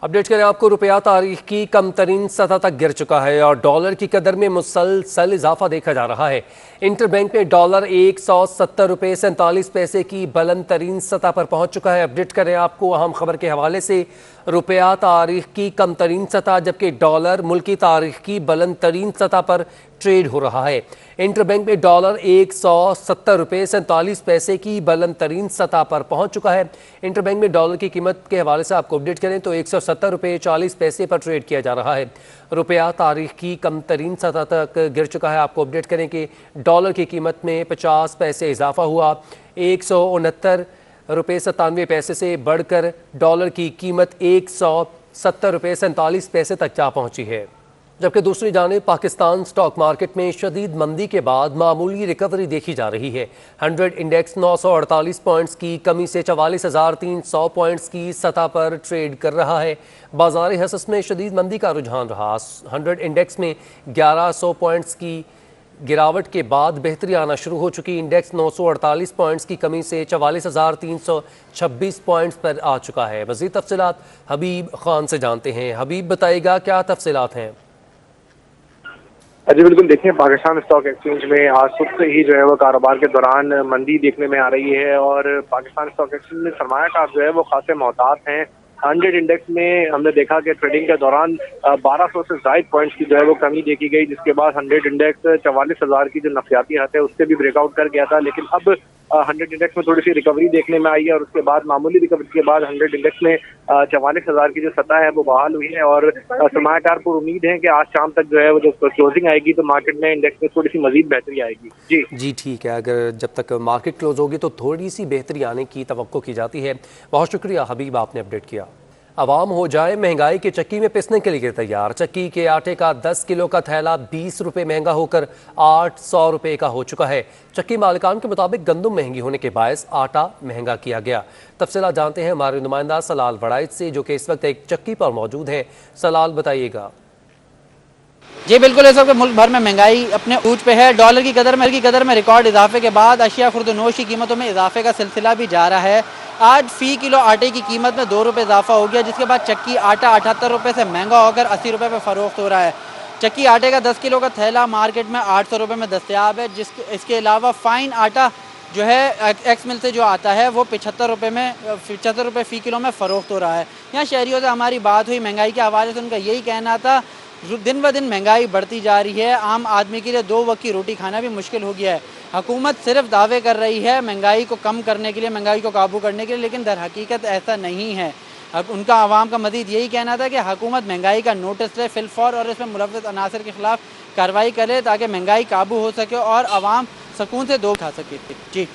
Update करें आपको, रुपया तारीख की कम तरीन सतह तक गिर चुका है और डॉलर की कदर में मुसलसल इजाफा देखा जा रहा है। इंटरबैंक में डॉलर 170 रुपये 47 पैसे की बुलंद तरीन सतह पर पहुंच चुका है। अपडेट करें आपको अहम खबर के हवाले से, रुपया तारीख की कम तरीन सतह जबकि डॉलर मुल्की तारीख की बुलंद तरीन सतह पर ट्रेड हो रहा है। इंटरबैंक में डॉलर 170 रुपये 47 पैसे की बुलंद तरीन सतह पर पहुंच चुका है। इंटरबैंक में डॉलर की कीमत के हवाले से आपको अपडेट करें तो 170 रुपये 40 पैसे पर ट्रेड किया जा रहा है। रुपया तारीख की कम तरीन सतह तक गिर चुका है। आपको अपडेट करें कि डॉलर की कीमत में 50 पैसे इजाफा हुआ, 169 रुपये 97 पैसे से बढ़कर डॉलर की कीमत 170 रुपये 47 पैसे तक जा पहुंची है। जबकि दूसरी जानिब पाकिस्तान स्टॉक मार्केट में शदीद मंदी के बाद मामूली रिकवरी देखी जा रही है। 100 इंडेक्स 948 पॉइंट्स की कमी से 44,300 पॉइंट्स की सतह पर ट्रेड कर रहा है। बाजारी हसस में शदीद मंदी का रुझान रहा। 100 इंडेक्स में 1100 पॉइंट्स की गिरावट के बाद बेहतरी आना शुरू हो चुकी। इंडेक्स 948 पॉइंट्स की कमी से 44,326 पॉइंट्स पर आ चुका है। मज़ीद तफसीलात हबीब खान से जानते हैं। हबीब, बताएगा क्या तफसीलात हैं? जी बिल्कुल, देखिए पाकिस्तान स्टॉक एक्सचेंज में आज सुबह से ही जो है वो कारोबार के दौरान मंदी देखने में आ रही है और पाकिस्तान स्टॉक एक्सचेंज में सरमायाकार जो है वो खासे मोहतात हैं। 100 इंडेक्स में हमने देखा कि ट्रेडिंग के दौरान 1200 से ज़ायद पॉइंट्स की जो है वो कमी देखी गई, जिसके बाद 100 इंडेक्स 44,000 की जो नफसियाती हद है उससे भी ब्रेकआउट कर गया था। लेकिन अब 100 इंडेक्स में थोड़ी सी रिकवरी देखने में आई है और उसके बाद मामूली रिकवरी के बाद 100 इंडेक्स में 44,000 की जो सतह है वो बहाल हुई है और सरमायाकार को उम्मीद है कि आज शाम तक जो है वो जो क्लोजिंग आएगी तो मार्केट में इंडेक्स में थोड़ी सी मजीद बेहतरी आएगी। जी ठीक है, अगर जब तक मार्केट क्लोज होगी तो थोड़ी सी बेहतरी आने की तवक्को की जाती है। बहुत शुक्रिया हबीब, आपने अपडेट किया। आवाम हो जाए महंगाई की चक्की में पिसने के लिए तैयार। चक्की के आटे का 10 किलो का थैला 20 रुपये महंगा होकर 800 रुपये का हो चुका है। चक्की मालिकान के मुताबिक गंदम महंगी होने के बायस आटा महंगा किया गया। तफसीलात जानते हैं हमारे नुमाइंदा सलाल वड़ाइच से, जो कि इस वक्त एक चक्की पर मौजूद है। सलाल, बताइएगा। जी बिल्कुल, इस वक्त मुल्क भर में महंगाई अपने ऊंच पे है। डॉलर की कदर में रिकॉर्ड इजाफे के बाद अशिया खुर्दनोश की कीमतों में इजाफे का सिलसिला भी जा रहा है। आज फ़ी किलो आटे की कीमत में 2 रुपये इजाफा हो गया, जिसके बाद चक्की आटा 78 रुपये से महंगा होकर 80 रुपये पर फ़रोख्त हो रहा है। चक्की आटे का 10 किलो का थैला मार्केट में 800 रुपये में दस्तयाब है। इसके अलावा फ़ाइन आटा जो है एक्स मिल से जो आता है वो 75 रुपये फ़ी किलो में फ़रोख्त हो रहा है। यहाँ शहरियों से हमारी बात हुई महंगाई के हवाले से, उनका यही कहना था दिन ब दिन महंगाई बढ़ती जा रही है। आम आदमी के लिए 2 वक्त की रोटी खाना भी मुश्किल हो गया है। हुकूमत सिर्फ दावे कर रही है महंगाई को कम करने के लिए, महंगाई को काबू करने के लिए, लेकिन दर हकीकत ऐसा नहीं है। अब उनका आवाम का मज़ीद यही कहना था कि हुकूमत महंगाई का नोटिस ले फिलफौर और इसमें मुलव्वस अनासर के खिलाफ कार्रवाई करे ताकि महंगाई काबू हो सके और आवाम सुकून से दो खा सके। जी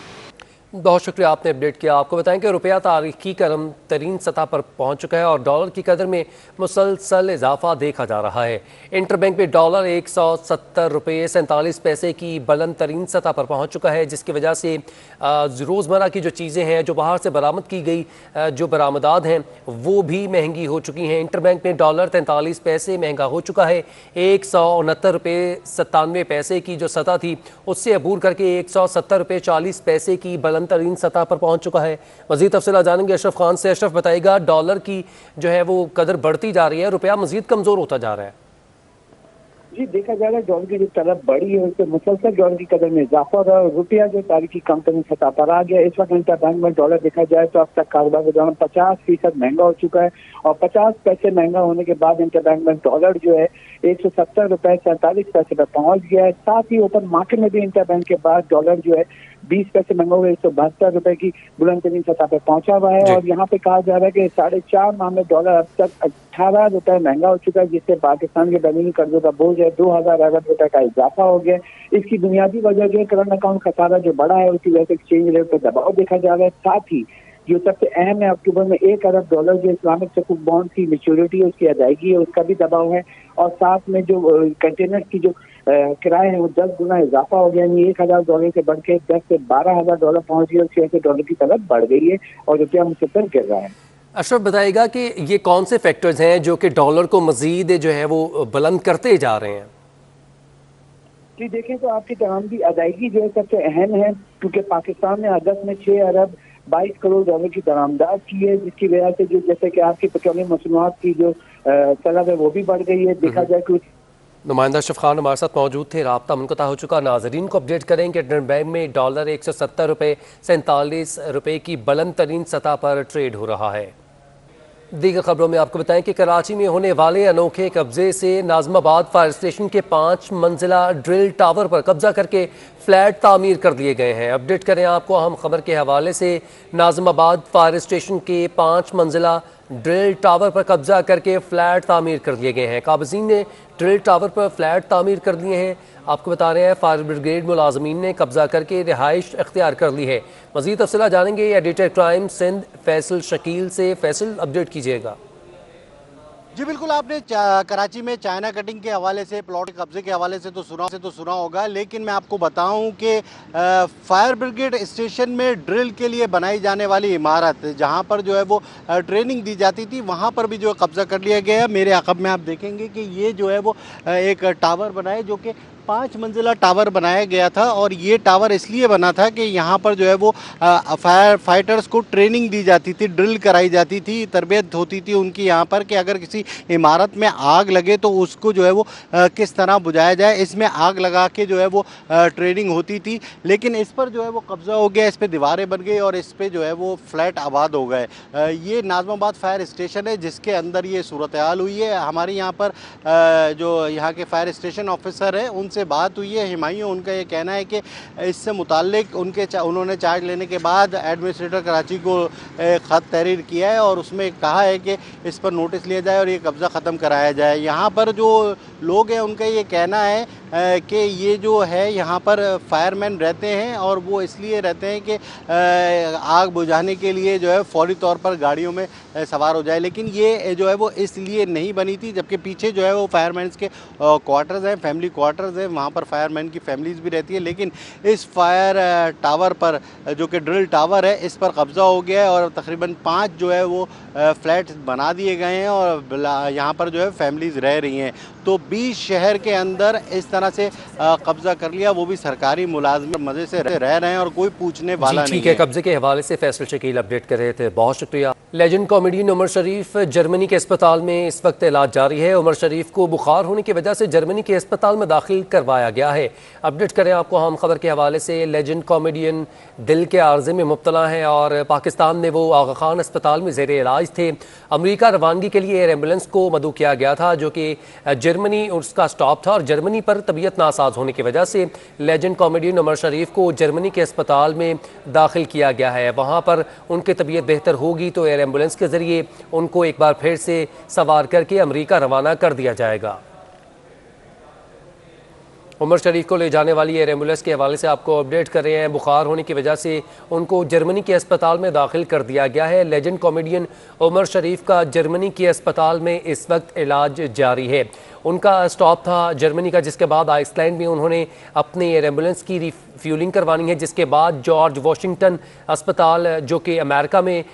बहुत शुक्रिया, आपने अपडेट किया। आपको बताएं कि रुपया तारीख की कम तरीन सतह पर पहुंच चुका है और डॉलर की कदर में मुसलसल इजाफा देखा जा रहा है। इंटरबैंक में डॉलर 170 रुपये 47 पैसे की बुलंद तरीन सतह पर पहुंच चुका है, जिसकी वजह से रोज़मर्रा की जो चीज़ें हैं जो बाहर से बरामद की गई जो बरामदात हैं वो भी महंगी हो चुकी हैं। इंटरबैंक में डॉलर 43 पैसे महंगा हो चुका है। 169 रुपये 97 पैसे की जो सतह थी उससे अबूर करके 170 रुपये 40 पैसे की तरीन सतह पर पहुंच चुका है। मजीद तफसीलात जानेंगे अशरफ खान से। अशरफ, बताइएगा, डॉलर की जो है वो कदर बढ़ती जा रही है, रुपया मजीद कमजोर होता जा रहा है। जी, देखा जा रहा है डॉलर की जो तलब बढ़ी है उससे मुसलसल डॉलर की कदर में इजाफा हो रहा है। रुपया जो तारीखी कम तरीन सतह पर आ गया। इस वक्त इंटरबैंक में डॉलर देखा जाए तो अब तक कारोबार के दौरान 50% महंगा हो चुका है और 50 पैसे महंगा होने के बाद इंटरबैंक में डॉलर जो है 170 रुपये 47 पैसे पर पहुंच गया है। साथ ही ओपन मार्केट में भी इंटरबैंक के बाद डॉलर जो है 20 पैसे महंगा हुआ 172 रुपए की बुलंद तरीन सतह पर पहुंचा हुआ है और यहाँ पे कहा जा रहा है कि 4.5 माह में डॉलर अब तक 18 रुपए महंगा हो चुका है, जिससे पाकिस्तान के बैरूनी कर्जों का बोझ है 2000 अरब रुपए का इजाफा हो गया। इसकी बुनियादी वजह जो है करंट अकाउंट खसारा जो बड़ा है उसकी वजह से एक्सचेंज रेट पर दबाव देखा जा रहा है। साथ ही जो सबसे अहम है, अक्टूबर में 1 अरब डॉलर जो इस्लामिक सकूक बॉन्ड की मैच्योरिटी है उसकी अदायगी है, उसका भी दबाव है और साथ में जो कंटेनर की जो किराए हैं वो 10 गुना इजाफा हो गया। यानी 1000 डॉलर से बढ़ के 10 से 12,000 डॉलर पहुंच गया। उसकी वजह से डॉलर की तलब बढ़ गई है और रुपया मुसलसल गिर रहा है। अशरफ, बताइएगा कि ये कौन से फैक्टर्स हैं जो कि डॉलर को मजीद जो है वो बुलंद करते जा रहे हैं? जी देखें तो आपकी तमाम की अदायगी जो है सबसे अहम है, क्योंकि पाकिस्तान ने अगस्त में 6 अरब 22 करोड़ डॉलर की दरामदाद की है, जिसकी वजह से जो जैसे कि आपकी पेट्रोलियम मसनूआत की जो तलब है वो भी बढ़ गई है। देखा जाए कि नुमाइंदा अशरफ खान हमारे साथ मौजूद थे। राब्ता मुनक़ता हो चुका। नाजरीन को अपडेट करेंगे निर्बैंक में डॉलर 170 रुपये 47 रुपये की बुलंद तरीन सतह पर ट्रेड हो रहा है। दीगर खबरों में आपको बताएं कि कराची में होने वाले अनोखे कब्जे से नाज़िमाबाद फायर स्टेशन के 5 मंजिला ड्रिल टावर पर कब्जा करके फ्लैट तामीर कर दिए गए हैं। अपडेट करें आपको अहम खबर के हवाले से। नाज़िमाबाद फायर स्टेशन के 5 मंजिला ड्रिल टावर पर कब्जा करके फ्लैट तामीर कर दिए गए हैं। काबिज़ीन ने ड्रिल टावर पर फ्लैट तामीर कर दिए हैं। आपको बता रहे हैं फायर ब्रिगेड मुलाजमीन ने कब्जा करके रिहाइश इख्तियार कर ली है। मज़ीद तफसीलात जानेंगे एडिटर क्राइम सिंध फैसल शकील से। फैसल, अपडेट कीजिएगा। जी बिल्कुल, आपने कराची में चाइना कटिंग के हवाले से, प्लॉट कब्जे के हवाले से तो सुना होगा, लेकिन मैं आपको बताऊं कि फायर ब्रिगेड स्टेशन में ड्रिल के लिए बनाई जाने वाली इमारत, जहां पर जो है वो ट्रेनिंग दी जाती थी, वहां पर भी जो है कब्जा कर लिया गया है। मेरे अक़ब में आप देखेंगे कि ये जो है वो एक टावर बना है, जो कि 5 मंजिला टावर बनाया गया था। और ये टावर इसलिए बना था कि यहाँ पर जो है वो फायर फाइटर्स को ट्रेनिंग दी जाती थी, ड्रिल कराई जाती थी, तरबियत होती थी उनकी यहाँ पर कि अगर किसी इमारत में आग लगे तो उसको जो है वो किस तरह बुझाया जाए। इसमें आग लगा के जो है वो ट्रेनिंग होती थी। लेकिन इस पर जो है वो कब्ज़ा हो गया, इस पर दीवारें बन गई और इस पर जो है वो फ्लैट आबाद हो गए। ये नाज़िमाबाद फायर स्टेशन है जिसके अंदर ये सूरत हाल हुई है। हमारी यहाँ पर जो यहाँ के फायर स्टेशन ऑफिसर है उनसे बात हुई है, हिमायूं, उनका ये कहना है कि इससे मुताल्लिक उन्होंने चार्ज लेने के बाद एडमिनिस्ट्रेटर कराची को ख़त तहरीर किया है और उसमें कहा है कि इस पर नोटिस लिया जाए और ये कब्ज़ा ख़त्म कराया जाए। यहाँ पर जो लोग हैं उनका ये कहना है कि ये जो है यहाँ पर फायरमैन रहते हैं और वो इसलिए रहते हैं कि आग बुझाने के लिए जो है फौरी तौर पर गाड़ियों में सवार हो जाए। लेकिन ये जो है वो इसलिए नहीं बनी थी, जबकि पीछे जो है वो फायरमैन्स के क्वार्टर्स हैं, फैमिली क्वार्टर्स हैं, वहाँ पर फायरमैन की फैमिलीज़ भी रहती है। लेकिन इस फायर टावर पर, जो कि ड्रिल टावर है, इस पर कब्ज़ा हो गया है और तकरीबन 5 जो है वो फ्लैट बना दिए गए हैं और यहाँ पर जो है फैमिलीज़ रह रही हैं। तो 20 शहर के अंदर इस तरह से कब्जा कर लिया, वो भी सरकारी मुलाजिम मज़े से रह रहे हैं और कोई पूछने वाला नहीं है। ठीक है, कब्जे के हवाले से फैसल शकील अपडेट कर रहे थे, बहुत शुक्रिया। लेजेंड कॉमेडियन उमर शरीफ जर्मनी के अस्पताल में इस वक्त इलाज जारी है। उमर शरीफ को बुखार होने की वजह से जर्मनी के अस्पताल में दाखिल करवाया गया है। अपडेट करें आपको हम खबर के हवाले से। लेजेंड कॉमेडियन दिल के आर्जे में मुब्तला हैं और पाकिस्तान में वो आगा खान अस्पताल में ज़ेर इलाज थे। अमरीका रवानगी के लिए एयर एम्बुलेंस को मदऊ किया गया था, जो कि जर्मनी उसका स्टॉप था और जर्मनी पर तबीयत नासाज होने की वजह से लेजेंड कॉमेडियन उमर शरीफ को जर्मनी के अस्पताल में दाखिल किया गया है। वहाँ पर उनकी तबीयत बेहतर होगी तो एयर एम्बुलेंस के ज़रिए उनको एक बार फिर से सवार करके अमरीका रवाना कर दिया जाएगा। उमर शरीफ को ले जाने वाली एयर एम्बुलेंस के हवाले से आपको अपडेट कर रहे हैं। बुखार होने की वजह से उनको जर्मनी के अस्पताल में दाखिल कर दिया गया है। लेजेंड कॉमेडियन उमर शरीफ का जर्मनी के अस्पताल में इस वक्त इलाज जारी है। उनका स्टॉप था जर्मनी का, जिसके बाद आइसलैंड में उन्होंने अपनी एयर एम्बुलेंस की रिफ्यूलिंग करवानी है, जिसके बाद जॉर्ज वाशिंगटन अस्पताल, जो कि अमेरिका में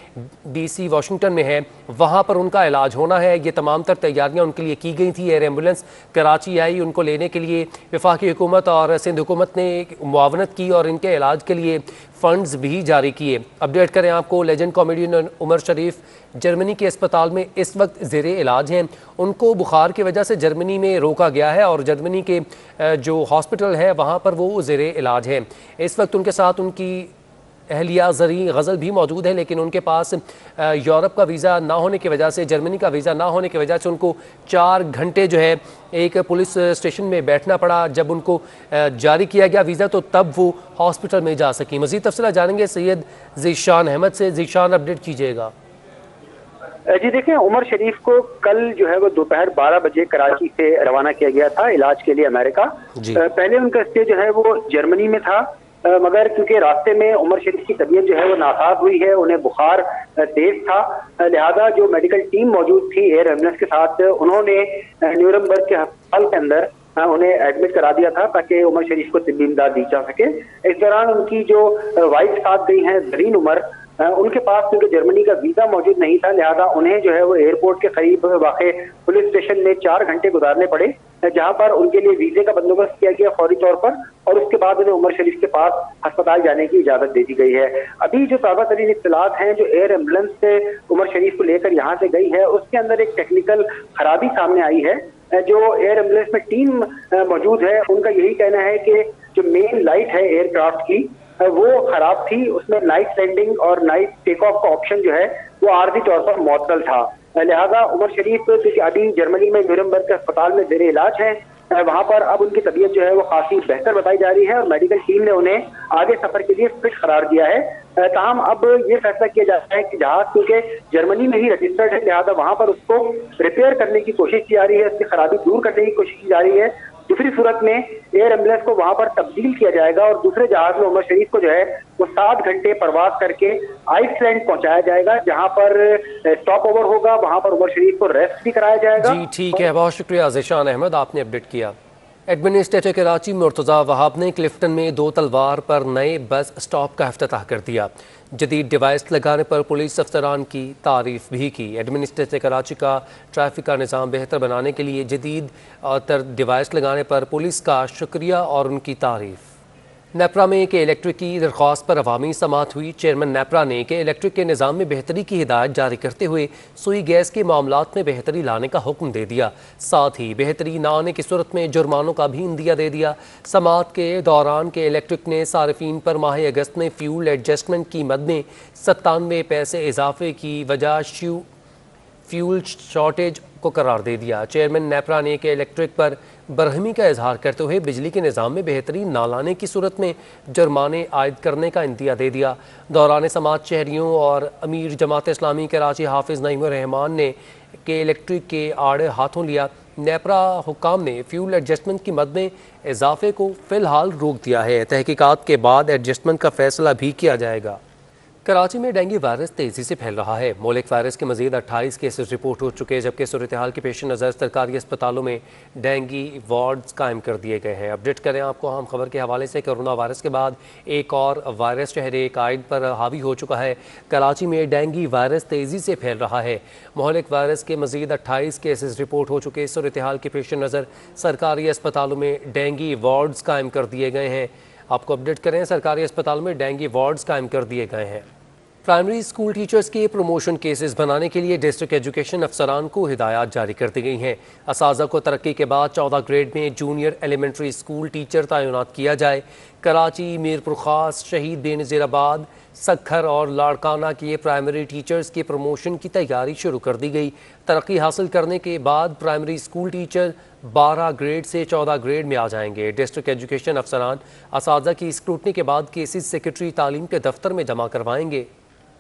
DC वाशिंगटन में है, वहाँ पर उनका इलाज होना है। ये तमाम तर तैयारियाँ उनके लिए की गई थी। एयर एम्बुलेंस कराची आई उनको लेने के लिए। वफाकी हुकूमत और सिंध हुकूमत ने मुआवनत की और इनके इलाज के लिए फंड्स भी जारी किए। अपडेट करें आपको, लेजेंड कॉमेडियन उमर शरीफ जर्मनी के अस्पताल में इस वक्त ज़ेरे इलाज हैं। उनको बुखार की वजह से जर्मनी में रोका गया है और जर्मनी के जो हॉस्पिटल है वहाँ पर वो ज़ेरे इलाज हैं। इस वक्त उनके साथ उनकी अहलिया ज़री गज़ल भी मौजूद है, लेकिन उनके पास यूरोप का वीज़ा ना होने की वजह से, जर्मनी का वीज़ा ना होने की वजह से उनको 4 घंटे जो है एक पुलिस स्टेशन में बैठना पड़ा। जब उनको जारी किया गया वीज़ा तो तब वो हॉस्पिटल में जा सकी। मज़ीद तफसीलात जानेंगे सैयद ज़ीशान अहमद से। ज़ीशान, अपडेट कीजिएगा। जी देखिए, उमर शरीफ को कल जो है वो दोपहर 12 बजे कराची से रवाना किया गया था इलाज के लिए अमेरिका। पहले उनका स्टे जो है वो जर्मनी में था, मगर क्योंकि रास्ते में उमर शरीफ की तबीयत जो है वो नासाज हुई है, उन्हें बुखार तेज था, लिहाजा जो मेडिकल टीम मौजूद थी एयर एम्बुलेंस के साथ, उन्होंने न्यूरमबर्ग के अस्पताल के अंदर उन्हें एडमिट करा दिया था ताकि उमर शरीफ को तिब्बी इमदाद दी जा सके। इस दौरान उनकी जो वाइफ साथ गई हैं जरीन उमर, उनके पास क्योंकि जर्मनी का वीजा मौजूद नहीं था, लिहाजा उन्हें जो है वो एयरपोर्ट के करीब वाक़े पुलिस स्टेशन में 4 घंटे गुजारने पड़े। जहां पर उनके लिए वीजे का बंदोबस्त किया गया फौरी तौर पर, और उसके बाद उन्हें उमर शरीफ के पास अस्पताल जाने की इजाजत दे दी गई है। अभी जो ताज़ा तरीन इत्तलात हैं, जो एयर एम्बुलेंस से उमर शरीफ को लेकर यहाँ से गई है, उसके अंदर एक टेक्निकल खराबी सामने आई है। जो एयर एम्बुलेंस में टीम मौजूद है, उनका यही कहना है कि जो मेन लाइट है एयरक्राफ्ट की वो खराब थी, उसमें नाइट लैंडिंग और नाइट टेक ऑफ का ऑप्शन जो है वो आर्जी तौर पर मअतल था। लिहाजा उमर शरीफ क्योंकि अभी जर्मनी में न्यूरमबर्ग के अस्पताल में जेर इलाज है, वहां पर अब उनकी तबीयत जो है वो काफी बेहतर बताई जा रही है और मेडिकल टीम ने उन्हें आगे सफर के लिए फिट करार दिया है। ताहम अब ये फैसला किया जा रहा है कि जहाज क्योंकि जर्मनी में ही रजिस्टर्ड है, लिहाजा वहां पर उसको रिपेयर करने की कोशिश की जा रही है, उसकी खराबी दूर करने की कोशिश की जा रही है। दूसरी सूरत में एयर एम्बुलेंस को वहां पर तब्दील किया जाएगा और दूसरे जहाज में उमर शरीफ को जो है वो 7 घंटे प्रवास करके आइसलैंड पहुंचाया जाएगा, जहां पर स्टॉप ओवर होगा, वहां पर उमर शरीफ को रेस्ट भी कराया जाएगा। जी ठीक है, बहुत शुक्रिया ज़ीशान अहमद, आपने अपडेट किया। एडमिनिस्ट्रेटर कराची मुर्तज़ा वहाब ने क्लिफ्टन में 2 तलवार पर नए बस स्टॉप का इफ्तिताह कर दिया। जदीद डिवाइस लगाने पर पुलिस अफसरान की तारीफ भी की। एडमिनिस्ट्रेटर कराची का ट्रैफिक का निज़ाम बेहतर बनाने के लिए जदीद तर डिवाइस लगाने पर पुलिस का शुक्रिया और उनकी तारीफ। नेपरा में के इलेक्ट्रिक की दरख्वास्त पर अवामी समाअत हुई। चेयरमैन नेपरा ने के इलेक्ट्रिक के निज़ाम में बेहतरी की हिदायत जारी करते हुए सुई गैस के मामलात में बेहतरी लाने का हुक्म दे दिया। साथ ही बेहतरी न आने की सूरत में जुर्मानों का भी इंदिया दे दिया। समाअत के दौरान के इलेक्ट्रिक ने सार्फिन पर माह अगस्त में फ्यूल एडजस्टमेंट कीमत में 97 पैसे इजाफे की वजह फ्यूल शॉर्टेज को करार दे दिया। चेयरमैन नेपरा ने के इलेक्ट्रिक पर बरहमी का इजहार करते हुए बिजली के निज़ाम में बेहतरी ना लाने की सूरत में जुर्माने आयद करने का इंदिया दे दिया। दौरान समाअत शहरियों और अमीर जमात इस्लामी कराची हाफिज़ नईम रहमान ने के इलेक्ट्रिक के आड़े हाथों लिया। नेपरा हुक्काम ने फ्यूल एडजस्टमेंट की मद में इजाफे को फ़िलहाल रोक दिया है। तहकीकात के बाद एडजस्टमेंट का फैसला भी किया जाएगा। कराची में डेंगू वायरस तेज़ी से फैल रहा है। मोलिक वायरस के मजीद 28 केसेस रिपोर्ट हो चुके हैं, जबकि सूरत हाल के पेश नज़र सरकारी अस्पतालों में डेंगू वार्ड्स कायम कर दिए गए हैं। अपडेट करें आपको हम खबर के हवाले से। कोरोना वायरस के बाद एक और वायरस शहर कायद पर हावी हो चुका है। कराची में डेंगू वायरस तेज़ी से फैल रहा है। मोलिक वायरस के मजीद 28 केसेस रिपोर्ट हो चुके हैं। सूरत हाल के पेश नज़र सरकारी अस्पतालों में डेंगू वार्ड्स कायम कर दिए गए हैं। आपको अपडेट करें, सरकारी अस्पताल में डेंगू वार्ड्स कायम कर दिए गए हैं। प्राइमरी स्कूल टीचर्स के प्रमोशन केसेस बनाने के लिए डिस्ट्रिक्ट एजुकेशन अफसरान को हिदायत जारी कर दी गई हैं। असाज़ा को तरक्की के बाद 14 ग्रेड में जूनियर एलिमेंट्री स्कूल टीचर तैनात किया जाए। कराची, मीरपुर खास, शहीद बेनज़ीराबाद, सखर और लाड़काना के प्राइमरी टीचर्स के प्रमोशन की तैयारी शुरू कर दी गई। तरक्की हासिल करने के बाद प्राइमरी स्कूल टीचर 12 ग्रेड से 14 ग्रेड में आ जाएंगे। डिस्ट्रिक्ट एजुकेशन अफसरान असाज़ा की स्क्रूटनी के बाद केसेस सेक्रेटरी तालीम के दफ्तर में जमा करवाएंगे।